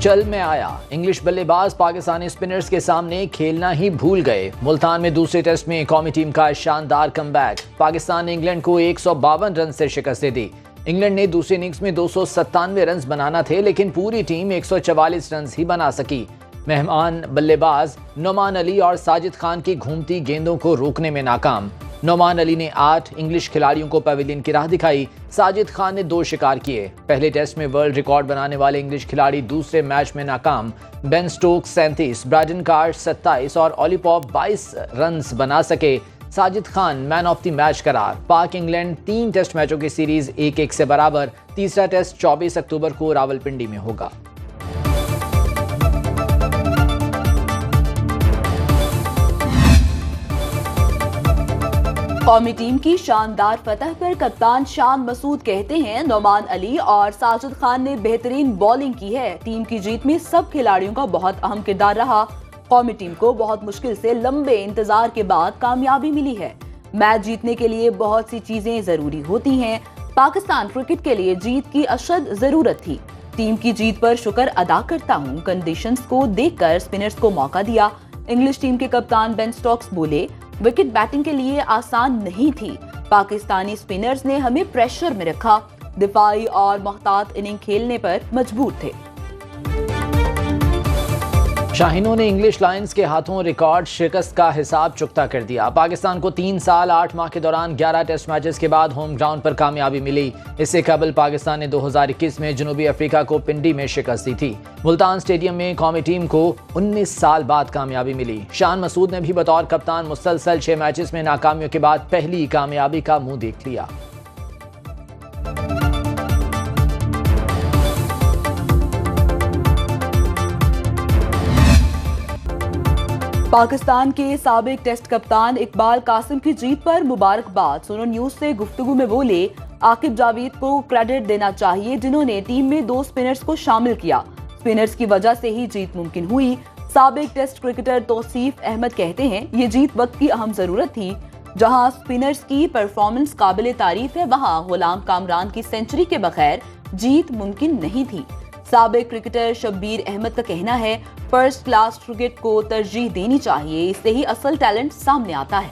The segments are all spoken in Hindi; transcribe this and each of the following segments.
उछल में आया। इंग्लिश बल्लेबाज पाकिस्तानी स्पिनर्स के सामने खेलना ही भूल गए। मुल्तान में दूसरे टेस्ट में कौमी टीम का शानदार कमबैक। पाकिस्तान ने इंग्लैंड को 152 रन से शिकस्त दे दी। इंग्लैंड ने दूसरे इनिंग्स में 297 रन बनाना थे, लेकिन पूरी टीम 144 रन ही बना सकी। मेहमान बल्लेबाज नोमान अली और साजिद खान की घूमती गेंदों को रोकने में नाकाम। नोमान अली ने 8 इंग्लिश खिलाड़ियों को पवेलियन की राह दिखाई। साजिद खान ने 2 शिकार किए। पहले टेस्ट में वर्ल्ड रिकॉर्ड बनाने वाले इंग्लिश खिलाड़ी दूसरे मैच में नाकाम। बेन स्टोक्स 37, ब्रैडन कार्ड 27 और ऑली पॉप 22 रन बना सके। Sajid Khan man of the match करार। पाक इंग्लैंड 3 टेस्ट मैचों की सीरीज 1-1 से बराबर। तीसरा टेस्ट 24 अक्टूबर को रावलपिंडी में होगा। कौमी टीम की शानदार फतह पर कप्तान शान मसूद कहते हैं, नोमान अली और साजिद खान ने बेहतरीन बॉलिंग की है। टीम की जीत में सब खिलाड़ियों का बहुत अहम किरदार रहा। कौमी टीम को बहुत मुश्किल से लंबे इंतजार के बाद कामयाबी मिली है। मैच जीतने के लिए बहुत सी चीजें जरूरी होती हैं। पाकिस्तान क्रिकेट के लिए जीत की अशद जरूरत थी। टीम की जीत पर शुक्र अदा करता हूँ। कंडीशंस को देखकर स्पिनर्स को मौका दिया। इंग्लिश टीम के कप्तान बेन स्टोक्स बोले, विकेट बैटिंग के लिए आसान नहीं थी। पाकिस्तानी स्पिनर्स ने हमें प्रेशर में रखा। दिफाई और मुहतात इनिंग खेलने पर मजबूर थे। शाहीनों ने इंग्लिश लायंस के हाथों रिकॉर्ड शिकस्त का हिसाब चुकता कर दिया। पाकिस्तान को 3 साल 8 माह के दौरान 11 टेस्ट मैचेस के बाद होम ग्राउंड पर कामयाबी मिली। इससे कबल पाकिस्तान ने 2021 में जनूबी अफ्रीका को पिंडी में शिकस्त दी थी। मुल्तान स्टेडियम में कौमी टीम को 19 साल बाद कामयाबी मिली। शान मसूद ने भी बतौर कप्तान मुसलसल 6 मैचेस में नाकामियों के बाद पहली कामयाबी का मुंह देख लिया। पाकिस्तान के साबिक टेस्ट कप्तान इकबाल कासिम की जीत पर मुबारकबाद। सुनो न्यूज से गुफ्तगू में बोले, आकिब जावेद को क्रेडिट देना चाहिए जिन्होंने टीम में 2 स्पिनर्स को शामिल किया। स्पिनर्स की वजह से ही जीत मुमकिन हुई। साबिक टेस्ट क्रिकेटर तौसीफ अहमद कहते हैं, ये जीत वक्त की अहम जरूरत थी। जहां स्पिनर्स की परफॉर्मेंस काबिल तारीफ है, वहां गुलाम कामरान की सेंचुरी के बगैर जीत मुमकिन नहीं थी। साबिक क्रिकेटर शब्बीर अहमद का कहना है, फर्स्ट क्लास क्रिकेट को तरजीह देनी चाहिए, इससे ही असल टैलेंट सामने आता है।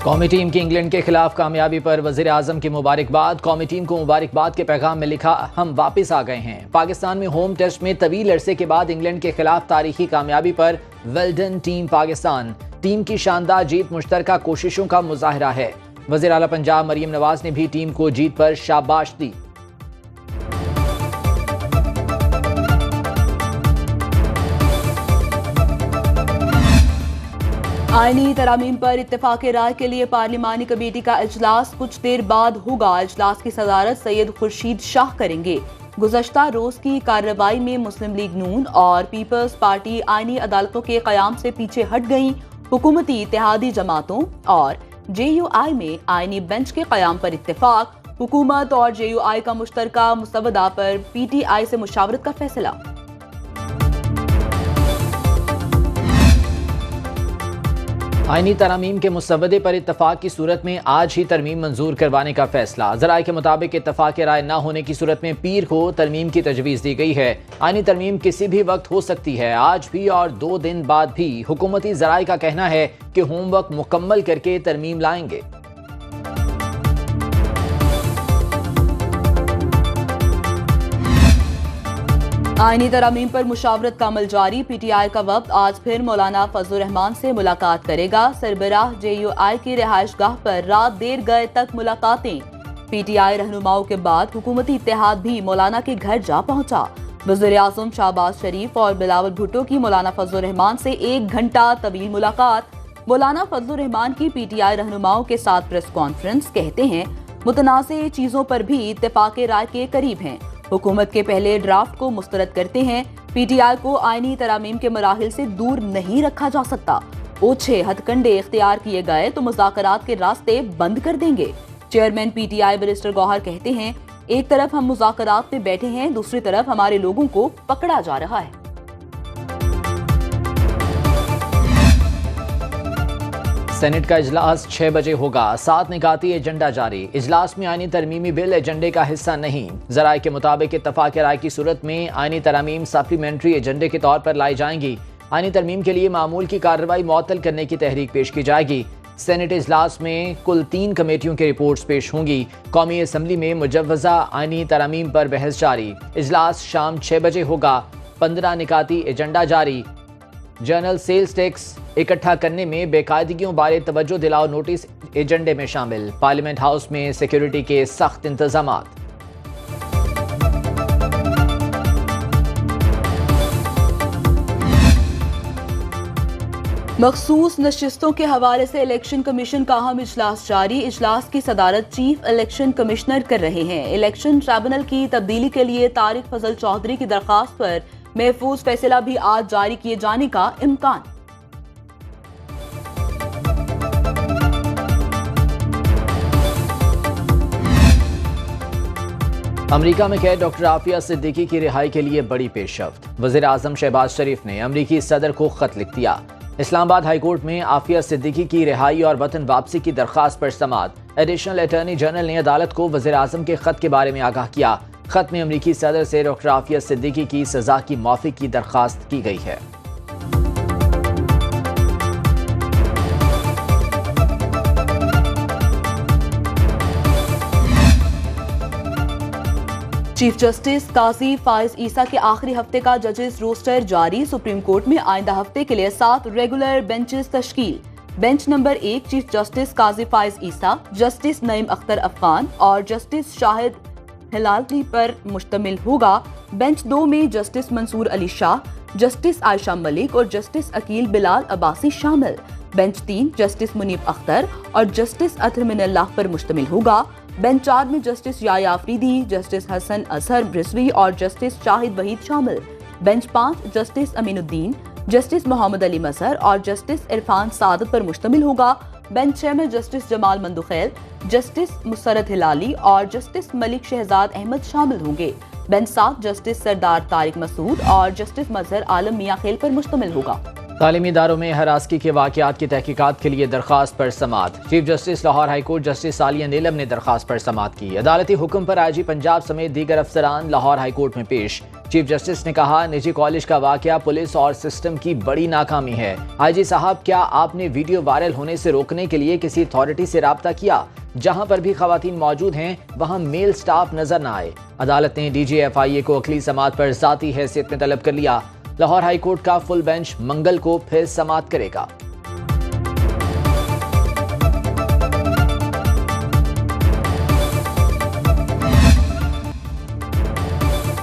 कौमी टीम की इंग्लैंड के खिलाफ कामयाबी पर वजीर आजम की मुबारकबाद। कौमी टीम को मुबारकबाद के पैगाम में लिखा, हम वापस आ गए हैं। पाकिस्तान में होम टेस्ट में तवील अरसे के बाद इंग्लैंड के खिलाफ तारीखी कामयाबी पर well done team Pakistan. Team की शानदार जीत मुश्तरका कोशिशों का मुजाहिरा है। वजीर आला पंजाब मरियम नवाज ने भी टीम को जीत पर शाबाश दी। आईनी तरामीम पर इत्तेफाक राय के लिए पार्लिमानी कमेटी का इजलास कुछ देर बाद होगा। इजलास की सदारत सैयद खुर्शीद शाह करेंगे। गुज़श्ता रोज की कार्रवाई में मुस्लिम लीग नून और पीपल्स पार्टी आईनी अदालतों के क़याम से पीछे हट गईं। हुकूमती इत्तेहादी जमातों और JUI में आईनी बेंच के क़याम पर इत्तेफाक। हुकूमत और JUI का मुश्तरका मुसवदा पर PTI से मुशावरत का फैसला। आईनी तरामीम के मुसवदे पर इत्तफाक की सूरत में आज ही तरमीम मंजूर करवाने का फैसला। ज़राए के मुताबिक इत्तफाक राय न होने की सूरत में पीर को तरमीम की तजवीज़ दी गई है। आईनी तरमीम किसी भी वक्त हो सकती है, आज भी और 2 दिन बाद भी। हुकूमती ज़राए का कहना है कि होमवर्क मुकम्मल करके तरमीम लाएंगे। आईनी तरामीम पर मुशावरत का अमल जारी। PTI का वक्त आज फिर मौलाना फजलुर रहमान से मुलाकात करेगा। सरबराह JUI की रिहाइश गाह पर रात देर गए तक मुलाकातें। PTI रहनुमाओं के बाद हुकूमती इत्तेहाद भी मौलाना के घर जा पहुंचा। वज़ीर आज़म शहबाज शरीफ और बिलावल भुट्टो की मौलाना फजलुर रहमान से 1 घंटा तवील मुलाकात। मौलाना फजलुर रहमान की PTI रहनुमाओं के साथ प्रेस कॉन्फ्रेंस। कहते हैं, मुतनाज़े चीजों पर भी इत्तेफाक राय के करीब हैं। हुकूमत के पहले ड्राफ्ट को मुस्तरद करते हैं। PTI को आईनी तरामीम के मराहिल से दूर नहीं रखा जा सकता। ओछे हथकंडे इख्तियार किए गए तो मुज़ाकरात के रास्ते बंद कर देंगे। चेयरमैन PTI बैरिस्टर गौहर कहते हैं, एक तरफ हम मुज़ाकरात में बैठे हैं, दूसरी तरफ हमारे लोगों को पकड़ा जा रहा है। सेनेट का इजलास 6 बजे होगा। 7 निकाती एजेंडा जारी। इजलास में आईनी तरमीमी बिल एजेंडे का हिस्सा नहीं। जराये के मुताबिक इत्तफाक राय की सूरत में आईनी तरमीम सप्लीमेंट्री एजेंडे के तौर पर लाई जाएंगी। आईनी तरमीम के लिए मामूल की कार्रवाई मुअत्तल करने की तहरीक पेश की जाएगी। सेनेट इजलास में कुल 3 कमेटियों की रिपोर्ट्स पेश होंगी। कौमी असम्बली में मुजव्वजा आईनी तरमीम पर बहस जारी। इजलास शाम 6 बजे होगा। 15 निकाती एजेंडा जारी। जनरल सेल्स टैक्स इकट्ठा करने में बेकायदगियों बारे तवज्जो दिलाओ नोटिस एजेंडे में शामिल। पार्लियामेंट हाउस में सिक्योरिटी के सख्त इंतजामात। मखसूस नशिस्तों के हवाले से इलेक्शन कमीशन का अहम इजलास जारी। इजलास की सदारत चीफ इलेक्शन कमिश्नर कर रहे हैं। इलेक्शन ट्रिब्यूनल की तब्दीली के लिए तारिक फजल चौधरी की दरखास्त पर महफूज फैसला भी आज जारी किए जाने का इम्कान। अमरीका में कैद डॉक्टर आफिया सिद्दीकी की रिहाई के लिए बड़ी पेशरफ्त। वज़ीर आज़म शहबाज शरीफ ने अमरीकी सदर को खत लिख दिया। इस्लामाबाद हाईकोर्ट में आफिया सिद्दीकी की रिहाई और वतन वापसी की दरखास्त पर समाअत। एडिशनल अटॉर्नी जनरल ने अदालत को वज़ीर आज़म के खत के बारे में आगाह किया। खत में अमरीकी सदर से डॉक्टर आफिया सिद्दीकी की सजा की माफी की दरखास्त की गई है। चीफ जस्टिस काजी फाइज ईसा के आखिरी हफ्ते का जजेस रोस्टर जारी। सुप्रीम कोर्ट में आइंदा हफ्ते के लिए 7 रेगुलर बेंचेस तश्कील। Bench number 1 chief justice Qazi Faez Isa, justice Naeem Akhtar Afghan और जस्टिस शाहिद हिलाली पर मुश्तमिल होगा। बेंच 2 में जस्टिस मंसूर अली शाह, जस्टिस आयशा मलिक और जस्टिस अकील बिलाल अब्बासी शामिल। बेंच 3 जस्टिस मुनीब अख्तर और जस्टिस अतहर मिनल्लाह पर मुश्तमिल होगा। बेंच 4 में जस्टिस याया आफरीदी, जस्टिस हसन अजहर रिजवी और जस्टिस शाहिद वहीद शामिल। Bench 5 justice Aminuddin, justice Muhammad Ali Mazhar और जस्टिस इरफान सादत पर मुश्तमिल होगा। बेंच 6 में जस्टिस जमाल मंदुखैल, जस्टिस मुसरत हिलाली और जस्टिस मलिक शहजाद अहमद शामिल होंगे। बेंच 7 जस्टिस सरदार तारिक मसूद और जस्टिस मजहर आलम मियां खेल पर मुश्तमिल होगा। तालीमी इदारों में हरासगी के वाक़यात की तहकीकात के लिए दरखास्त पर समाअत। Chief justice Lahore high court justice Aalia Neelum ने दरखास्त पर समाअत की। अदालती हुक्म पर आईजी पंजाब समेत दीगर अफसरान लाहौर हाईकोर्ट में पेश। चीफ जस्टिस ने कहा, निजी कॉलेज का वाक़या पुलिस और सिस्टम की बड़ी नाकामी है। आईजी साहब, क्या आपने वीडियो वायरल होने से रोकने के लिए किसी अथॉरिटी से राब्ता किया? जहां पर भी खवातीन मौजूद हैं वहां मेल स्टाफ नजर न आए। अदालत ने DGFIA को अखिली समाअत पर ज़ाती हैसियत में तलब कर लिया। लाहौर हाईकोर्ट का फुल बेंच मंगल को फिर समाअत करेगा।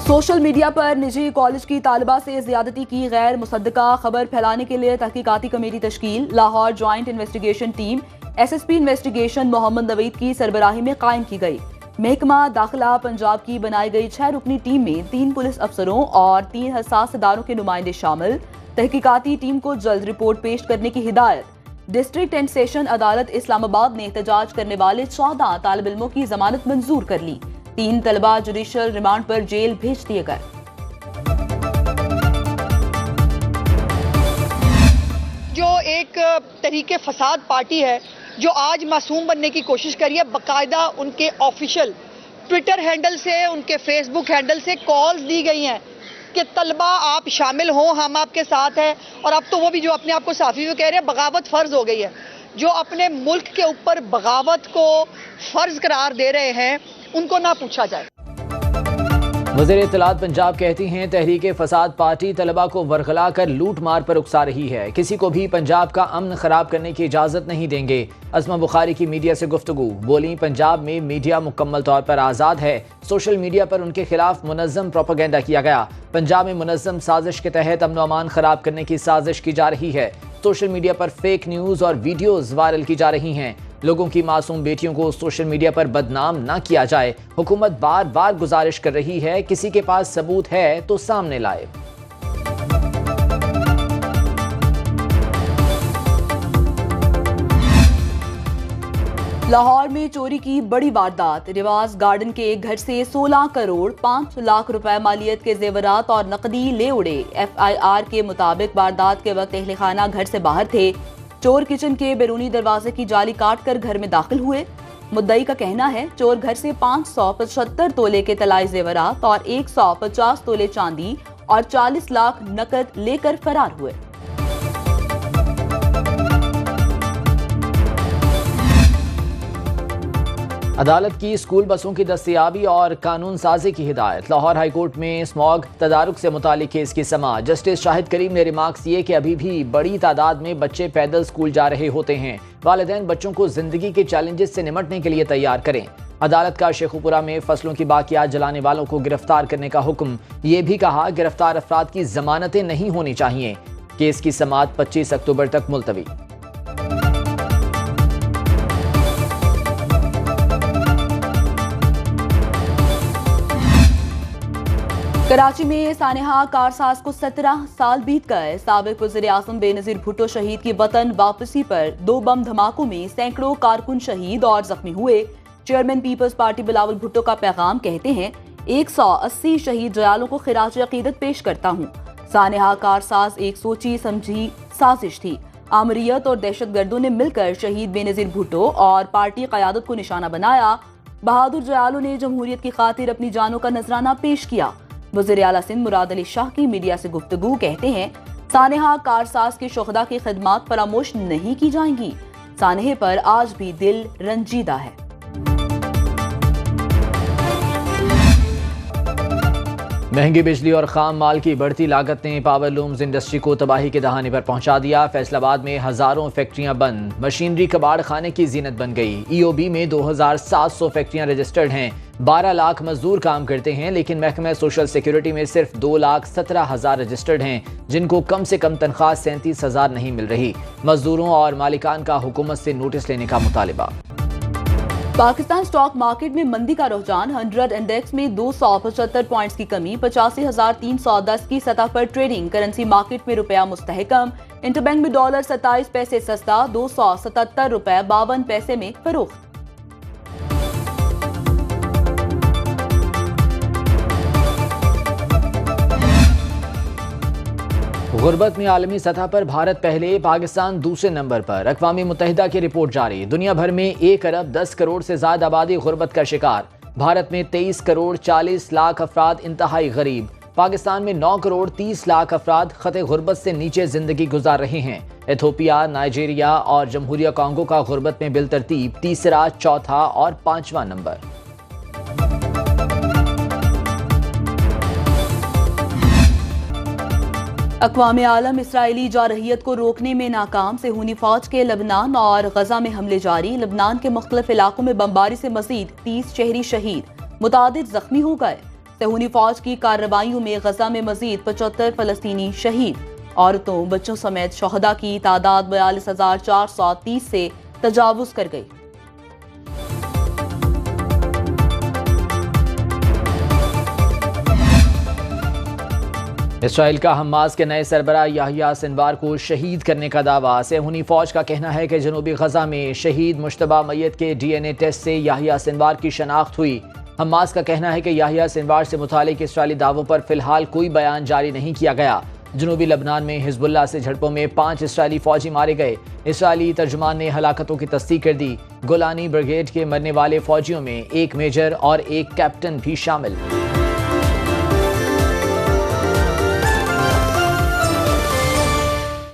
सोशल मीडिया पर निजी कॉलेज की तालिबा से ज्यादती की गैर मुसद्दका खबर फैलाने के लिए तहकीकाती कमेटी तश्कील। Lahore joint investigation team SSP investigation Muhammad Naveed की सरबराही में कायम की गई। महकमा दाखिला पंजाब की बनाई गई 6 रुकनी टीम में 3 पुलिस अफसरों और 3 हसास इदारों के नुमाइंदे शामिल। तहकीकाती टीम को जल्द रिपोर्ट पेश करने की हिदायत। डिस्ट्रिक्ट एंड सेशन अदालत इस्लामाबाद ने एहतजाज करने वाले 14 तालिब इल्मों की जमानत मंजूर कर ली। 3 तलबा जुडिशल रिमांड पर जेल भेज दिए गए। जो एक तरीके फसाद पार्टी है जो आज मासूम बनने की कोशिश कर रही है, बाकायदा उनके ऑफिशियल ट्विटर हैंडल से, उनके फेसबुक हैंडल से कॉल्स दी गई हैं कि तलबा आप शामिल हों, हम आपके साथ हैं। और अब तो वो भी जो अपने आप को साफी में कह रहे हैं बगावत फ़र्ज हो गई है। जो अपने मुल्क के ऊपर बगावत को फ़र्ज करार दे रहे हैं उनको ना पूछा जाए। वज़ीर इत्तलात पंजाब कहती हैं, तहरीक फसाद पार्टी तलबा को वरगला कर लूट मार पर उकसा रही है। किसी को भी पंजाब का अमन खराब करने की इजाज़त नहीं देंगे। अज़मा बुखारी की मीडिया से गुफ्तगू। बोली, पंजाब में मीडिया मुकम्मल तौर पर आज़ाद है। सोशल मीडिया पर उनके खिलाफ मुनज़्ज़म प्रोपेगेंडा किया गया। पंजाब में मुनज़्ज़म साजिश के तहत अमन अमान खराब करने की साजिश की जा रही है। सोशल मीडिया पर फेक न्यूज़ और वीडियोज़ वायरल की जा रही हैं। लोगों की मासूम बेटियों को सोशल मीडिया पर बदनाम ना किया जाए। हुकूमत बार बार गुजारिश कर रही है, किसी के पास सबूत है तो सामने लाए। लाहौर में चोरी की बड़ी वारदात। रिवाज गार्डन के एक घर से 16 करोड़ 5 लाख रुपए मालियत के जेवरात और नकदी ले उड़े। FIR के मुताबिक वारदात के वक्त अहले खाना घर से बाहर थे। चोर किचन के बैरूनी दरवाजे की जाली काटकर घर में दाखिल हुए। मुद्दई का कहना है चोर घर से 575 तोले के तलाई जेवरात और 150 तोले चांदी और 40 लाख नकद लेकर फरार हुए। अदालत की स्कूल बसों की दस्तयाबी और कानून साजी की हिदायत। लाहौर हाईकोर्ट में स्मॉग तदारुक से मुतालिक केस की समाअत। जस्टिस शाहिद करीम ने रिमार्क्स दिए कि अभी भी बड़ी तादाद में बच्चे पैदल स्कूल जा रहे होते हैं। वालिदैन बच्चों को जिंदगी के चैलेंजेस से निमटने के लिए तैयार करें। अदालत का शेखुपुरा में फसलों की बाकियात जलाने वालों को गिरफ्तार करने का हुक्म। ये भी कहा गिरफ्तार अफराद की जमानतें नहीं होनी चाहिए। केस की समाअत 25 अक्टूबर तक मुलतवी। कराची में सानेहा कारसाज को 17 साल बीत गए। साबिक वज़ीर-ए-आज़म बेनज़ीर भुट्टो शहीद की वतन वापसी पर 2 बम धमाकों में सैकड़ों कारकुन शहीद और जख्मी हुए। चेयरमैन पीपल्स पार्टी बिलावल भुट्टो का पैगाम कहते हैं 180 शहीद जयालों को खिराज अकीदत पेश करता हूँ। सानेहा कारसाज एक सोची समझी साजिश थी। आमरीयत और दहशतगर्दों ने मिलकर शहीद बेनज़ीर भुट्टो और पार्टी क़यादत को निशाना बनाया। बहादुर जयालों ने जमहूरियत की खातिर अपनी जानों का नजराना पेश किया। वज़ीर आला सिंध मुराद अली शाह की मीडिया से गुफ्तगू कहते हैं सानेहा कारसाज के शुहदा की खिदमात फरामोश नहीं की जाएंगी। सानेहे पर आज भी दिल रंजीदा है। महंगी बिजली और खाम माल की बढ़ती लागत ने पावर लूम्स इंडस्ट्री को तबाही के दहाने पर पहुंचा दिया। फैसलाबाद में हजारों फैक्ट्रियां बंद, मशीनरी कबाड़ खाने की जीनत बन गई। ईओबी में 2700 फैक्ट्रियां रजिस्टर्ड हैं। 12 लाख मजदूर काम करते हैं, लेकिन महकमा सोशल सिक्योरिटी में सिर्फ 2,17,000 रजिस्टर्ड हैं, जिनको कम से कम तनख्वाह 37,000 नहीं मिल रही। मजदूरों और मालिकान का हुकूमत से नोटिस लेने का मुतालिबा। पाकिस्तान स्टॉक मार्केट में मंदी का रुझान। 100 इंडेक्स में 275 पॉइंट्स की कमी, 85,310 की सतह पर ट्रेडिंग। करेंसी मार्केट में रुपया मुस्तहकम। इंटरबैंक में डॉलर 27 पैसे सस्ता, 277 रुपए 52 पैसे में फरोख्त। गुर्बत में आलमी सतह पर भारत पहले, पाकिस्तान दूसरे नंबर पर। अक़वाम मुत्तहिदा की रिपोर्ट जारी। दुनिया भर में 1 अरब 10 करोड़ से ज्यादा आबादी गुर्बत का शिकार। भारत में 23 करोड़ 40 लाख अफराद इंतहाई गरीब। पाकिस्तान में 9 करोड़ 30 लाख अफराद खते गुर्बत से नीचे जिंदगी गुजार रहे हैं। एथोपिया, नाइजीरिया और जमहूरिया कांगो का गुर्बत में बिलतरतीब तीसरा, चौथा और 5वां नंबर। अक़वाम आलम इसराइली जारहियत को रोकने में नाकाम। सेहूनी फौज के लबनान और गजा में हमले जारी। लबनान के मुख्तलिफ इलाकों में बमबारी से मजीद 30 शहरी शहीद, मुतादिद जख्मी हो गए। सेहूनी फौज की कार्रवाइयों में गजा में मजीद 75 फलस्तीनी शहीद। औरतों बच्चों समेत शहदा की तादाद 42,430 से तजावुज कर गई। इसराइल का हमास के नए सरबराह याहिया सिनवार को शहीद करने का दावा। सेहूनी फौज का कहना है कि जनूबी गजा में शहीद मुश्तबा मैयत के DNA टेस्ट से याहिया सिनवार की शनाख्त हुई। हमास का कहना है कि याहिया सिनवार से मुतालिक इसराइली दावों पर फिलहाल कोई बयान जारी नहीं किया गया। जनूबी लबनान में हिजबुल्लाह से झड़पों में 5 इसराइली फौजी मारे गए। इसराइली तर्जुमान ने हलाकतों की तस्दीक कर दी। गोलानी ब्रिगेड के मरने वाले फौजियों में 1 मेजर और 1 कैप्टन भी शामिल।